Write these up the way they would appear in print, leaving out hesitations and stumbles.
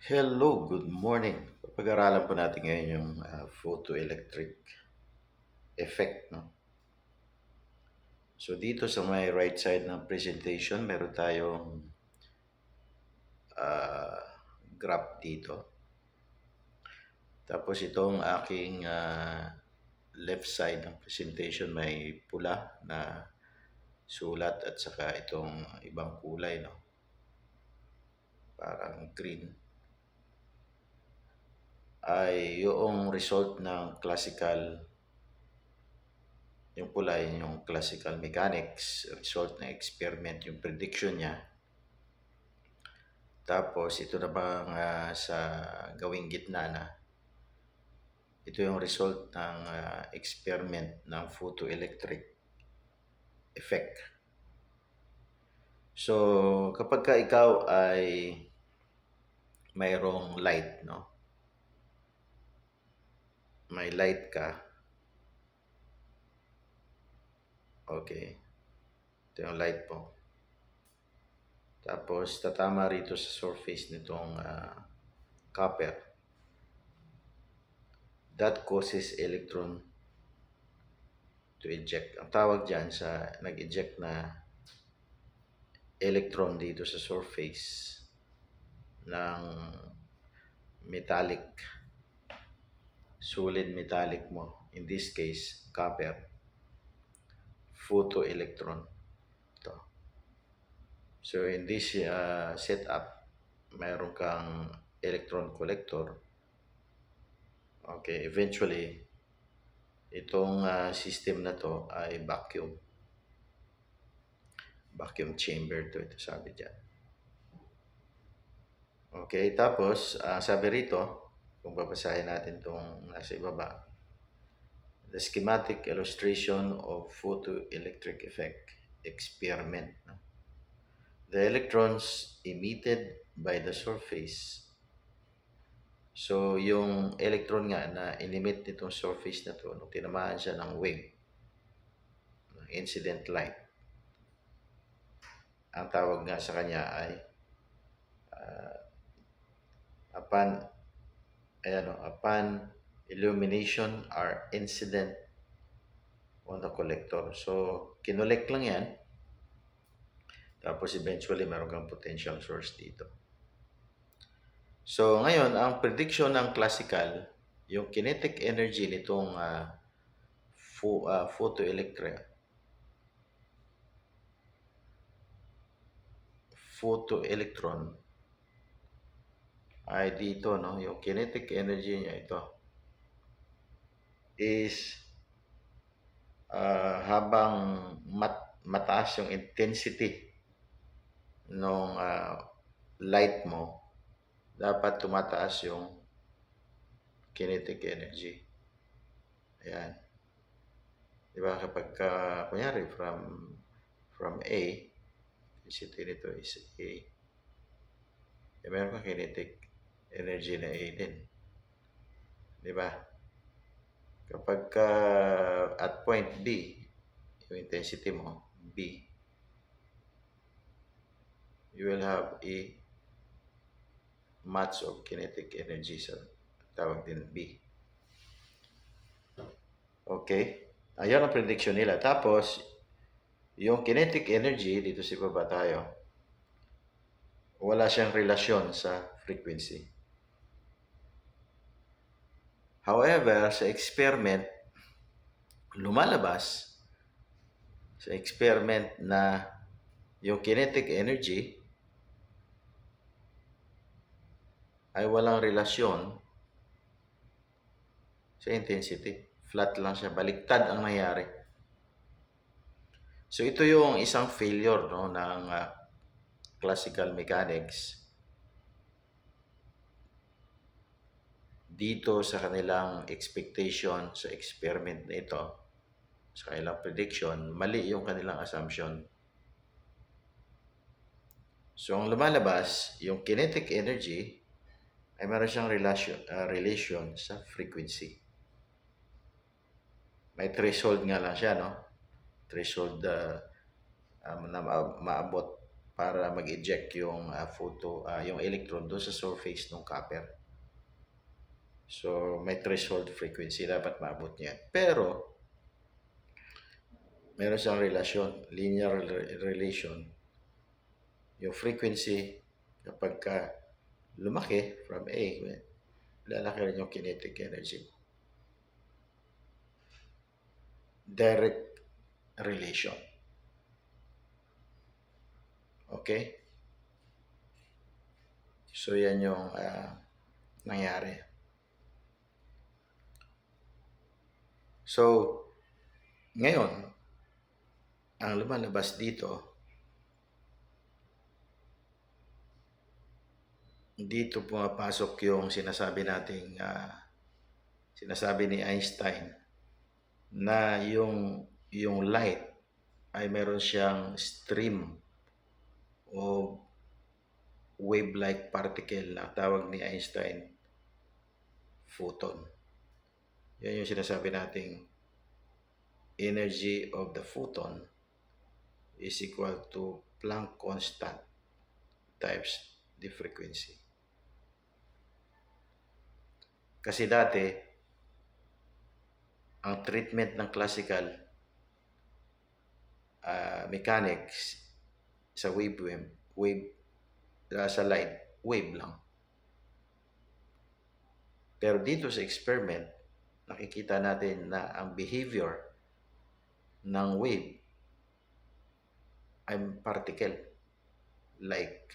Hello, good morning. Pag-aralan po natin ngayon yung photoelectric effect. No? So dito sa may right side ng presentation, meron tayong ah, graph dito. Tapos itong aking left side ng presentation may pula na sulat at saka itong ibang kulay, no? Parang green. Ay yung result ng classical. Yung pula yung classical mechanics, result ng experiment, yung prediction niya. Tapos ito na bang sa gawing gitna na, ito yung result ng experiment ng photoelectric effect. So kapag ka ikaw ay mayroong light, no? May light ka, okay, ito yung light po. Tapos tatama rito sa surface nitong copper. That causes electron to eject. Ang tawag dyan sa nag-eject na electron dito sa surface ng metallic, solid metallic mo, in this case copper, photoelectron to. So in this setup, mayroon kang electron collector. Okay, eventually itong system na to ay vacuum chamber to, ito sabi dyan. Okay, tapos sabi rito, kung babasahin natin itong nasa ibaba, the schematic illustration of photoelectric effect experiment. No? The electrons emitted by the surface. So, yung electron nga na inimit nitong surface na to, nung tinamaan siya ng wave, ng incident light, ang tawag nga sa kanya ay uh, upon illumination or incident on the collector. So, kinolect lang yan. Tapos eventually meron kang potential source dito. So ngayon, ang prediction ng classical, yung kinetic energy nitong photoelectron ay dito, no? Yung kinetic energy niya ito is habang mataas yung intensity ng light mo, dapat tumataas yung kinetic energy. Ayan. Di ba kapag kunyari from A, intensity nito is A, meron kang kinetic energy na A din. Di ba? Kapag at point B, yung intensity mo, B, you will have a much of kinetic energy sa tawag din B. Okay? Ayan ang prediction nila. Tapos, yung kinetic energy, dito sa baba tayo, wala siyang relasyon sa frequency. However, sa experiment, lumalabas sa experiment na yung kinetic energy ay walang relasyon sa intensity. Flat lang siya. Baliktad ang nangyari. So ito yung isang failure, no, ng classical mechanics dito sa kanilang expectation sa experiment na ito, sa kanilang prediction. Mali yung kanilang assumption. So ang lumalabas, yung kinetic energy ay meron siyang relation sa frequency. May threshold nga lang siya, no? Threshold na maabot para mag-eject yung yung electron doon sa surface ng copper. So, may threshold frequency, dapat maabot niyan. Pero, meron siyang relasyon, linear relation. Yung frequency, kapag lumaki from A, lalaki rin yung kinetic energy. Direct relation. Okay? So, yan yung nangyari. So, ngayon, ang lumalabas dito pumapasok yung sinasabi ni Einstein na yung light ay meron siyang stream o wave-like particle na tawag ni Einstein photon. Yan yung sinasabi nating energy of the photon is equal to Planck constant times the frequency. Kasi dati, ang treatment ng classical mechanics sa sa light, wave lang. Pero dito sa experiment, nakikita natin na ang behavior ng wave ay particle like.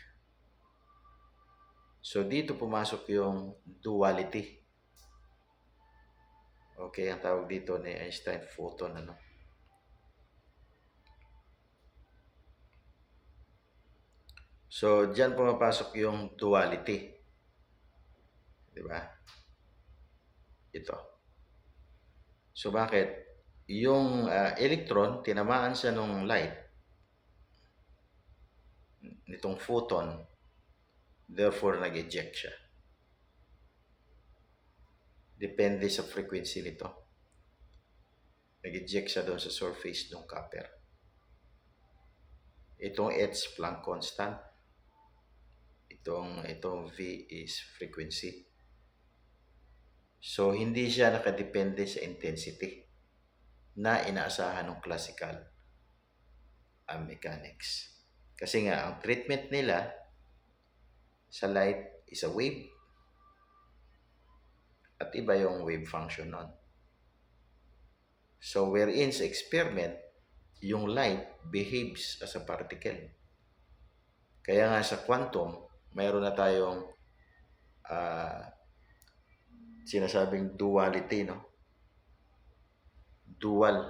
So dito pumasok yung duality. Okay, ang tawag dito ni Einstein photon, So diyan pumapasok yung duality. 'Di ba? Ito. So bakit? Yung electron, tinamaan siya ng light, nitong photon, therefore nag-eject siya. Depende sa frequency nito. Nag-eject siya doon sa surface ng copper. Itong H, Planck constant. Itong V is frequency. So, hindi siya nakadepende sa intensity na inaasahan ng classical mechanics. Kasi nga, ang treatment nila sa light is a wave at iba yung wave function nun. So, wherein sa experiment, yung light behaves as a particle. Kaya nga sa quantum, mayroon na tayong sinasabing duality, no? Dual.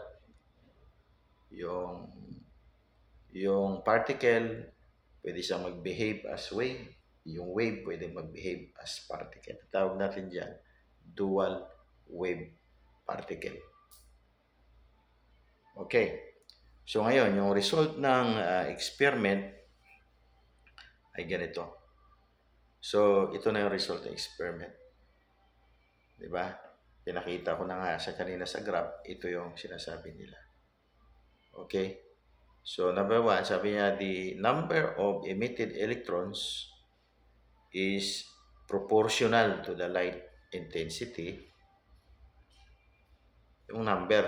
Yung particle, pwede siyang mag-behave as wave. Yung wave, pwede mag-behave as particle. Tawag natin dyan, dual wave particle. Okay. So ngayon, yung result ng experiment ay ganito. So, ito na yung result ng experiment. Diba? Pinakita ko na nga sa kanina sa graph, ito yung sinasabi nila. Okay? So, number 1, sabi niya, the number of emitted electrons is proportional to the light intensity. Yung number.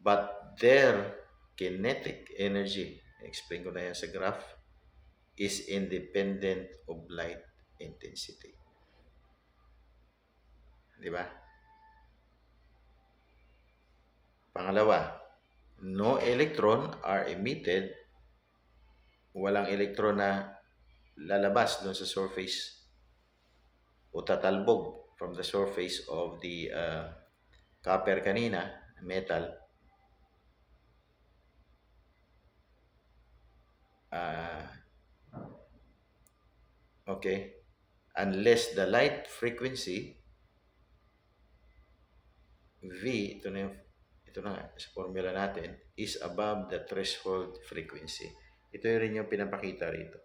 But their kinetic energy, explain ko na yan sa graph, is independent of light intensity. Diba? Pangalawa, no electron are emitted. Walang electron na lalabas doon sa surface o tatalbog from the surface of the copper kanina, metal. Okay, unless the light frequency V, ito na nga sa formula natin, is above the threshold frequency. Ito rin yung pinapakita rito,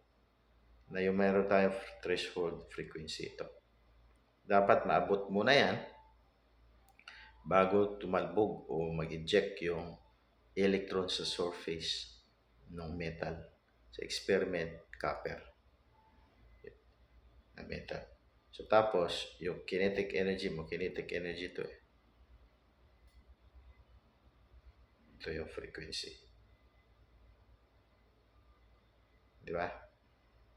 na yung mayroon tayong threshold frequency ito. Dapat maabot muna yan bago tumalbog o mag-eject yung electron sa surface ng metal. sa experiment, copper na metal. So tapos, yung kinetic energy mo, kinetic energy to eh. Ito yung frequency. Di ba?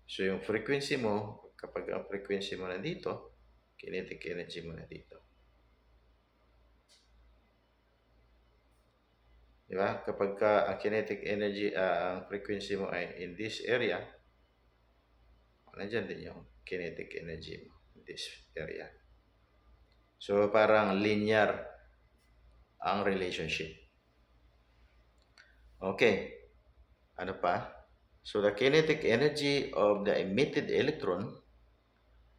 So yung frequency mo, kapag ang frequency mo nandito, kinetic energy mo nandito. Di ba? Kapag ang kinetic energy, ang frequency mo ay in this area, nandyan din yung kinetic energy mo in this area. So parang linear ang relationship. Okay. Ano pa? So the kinetic energy of the emitted electron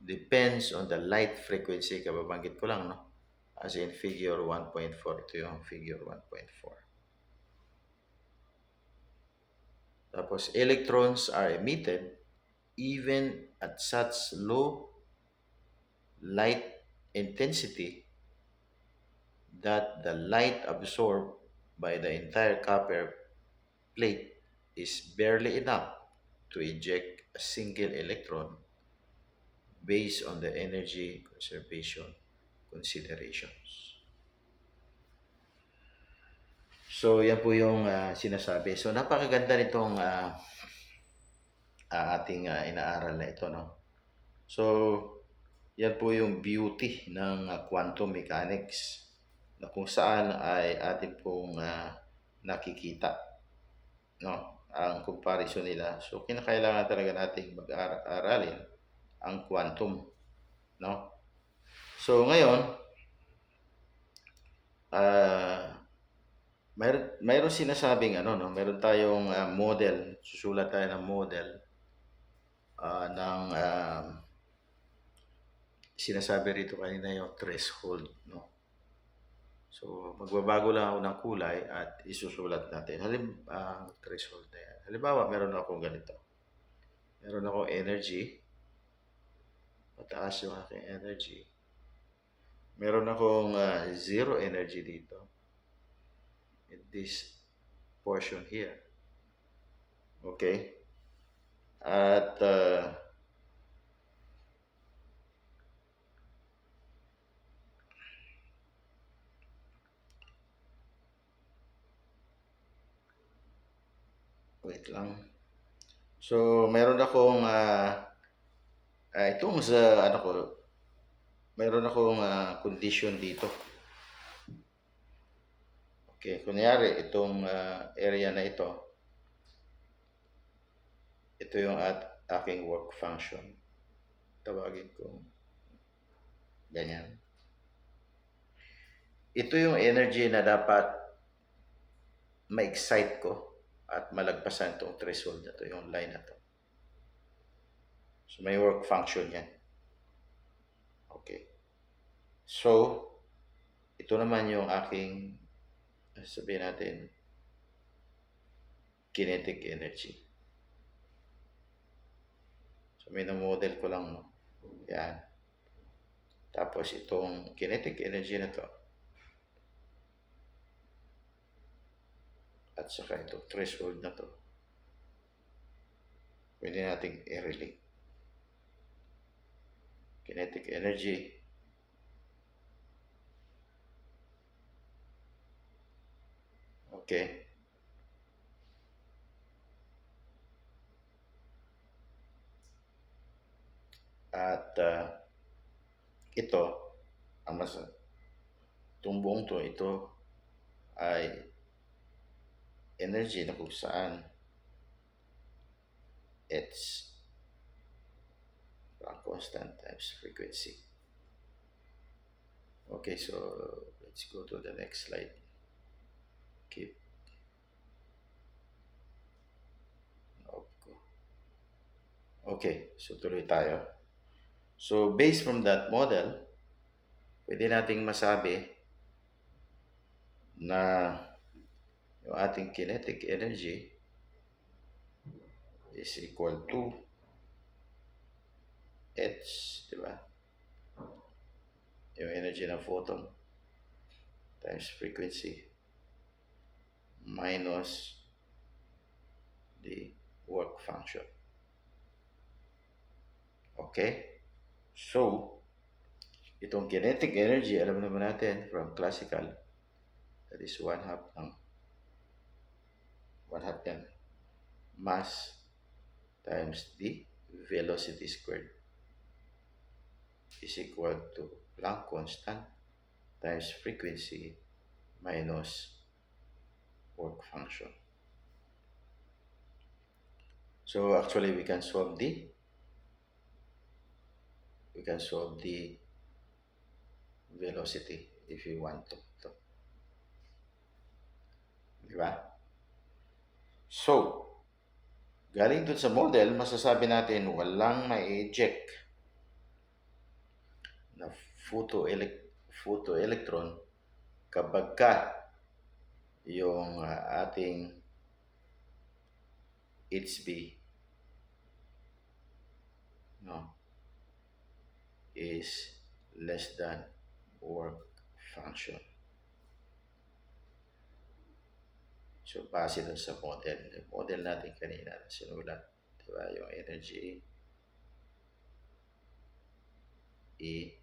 depends on the light frequency. Kababanggit ko lang, no? As in figure 1.4. Ito yung figure 1.4. Tapos, electrons are emitted even at such low light intensity that the light absorbed by the entire copper plate is barely enough to eject a single electron based on the energy conservation considerations. So, yan po yung sinasabi. So, napakaganda nitong ating inaaral na ito, no? So, yan po yung beauty ng quantum mechanics na kung saan ay atin pong nakikita, no, ang comparison nila. So, kinakailangan talaga nating mag-aralin ang quantum, no? So, ngayon, mayroon sinasabing ano, no, mayroon tayong model, susulat tayo ng model ng sinasabi rito kanina yung threshold, no. So magbabago lang ako ng kulay at isusulat natin. Threshold na yan. Halimbawa, meron akong ganito. Meron akong energy. Mataas yung aking energy. Meron akong zero energy dito. In this portion here. Okay? At wait lang. So, meron akong itong sa ano ko, meron akong condition dito. Okay, kunyari itong area na ito yung aking work function. Tawagin ko ganyan. Ito yung energy na dapat ma-excite ko at malagpasan itong threshold na to, yung line na to. So may work function yan. Okay. So, ito naman yung aking, sabihin natin, kinetic energy. So, may na-model ko lang, no? Yan. Tapos, itong kinetic energy na to, at saka itong threshold na to, pwede nating i-relate. Kinetic energy okay. At ito, ang mas itong buong to, ito ay energy na kung saan it's constant times frequency. Okay, so let's go to the next slide. Keep okay, so tuloy tayo. So based from that model, pwede nating masabi na yung ating kinetic energy is equal to H, di ba? Yung energy ng photon times frequency minus the work function. Okay? So, itong kinetic energy, alam naman natin from classical, that is one half yan, mass times the velocity squared is equal to Planck constant times frequency minus work function. So actually we can solve the velocity if you want to. Di ba? So, galing dun sa model, masasabi natin walang ma-eject na photoelectron kapag ka yung ating HB no, is less than work function. So, base dun sa model. Yung model natin kanina, sinulat. Diba? Yung energy E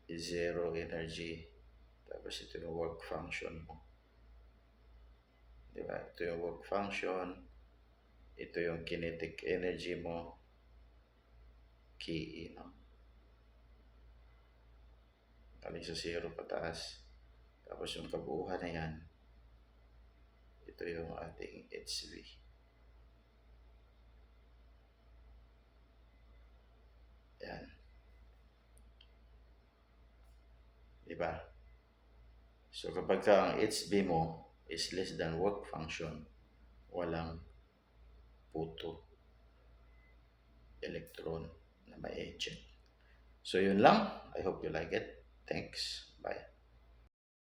is zero energy. Tapos ito yung work function mo. Diba? Ito yung work function. Ito yung kinetic energy mo. Ki, no? Galing sa zero pataas. Tapos yung kabuuan na yan, ito yung ating HV. Yan. Diba? So kapag ka ang HV mo is less than work function, walang photo electron na ma-eject. So yun lang. I hope you like it. Thanks.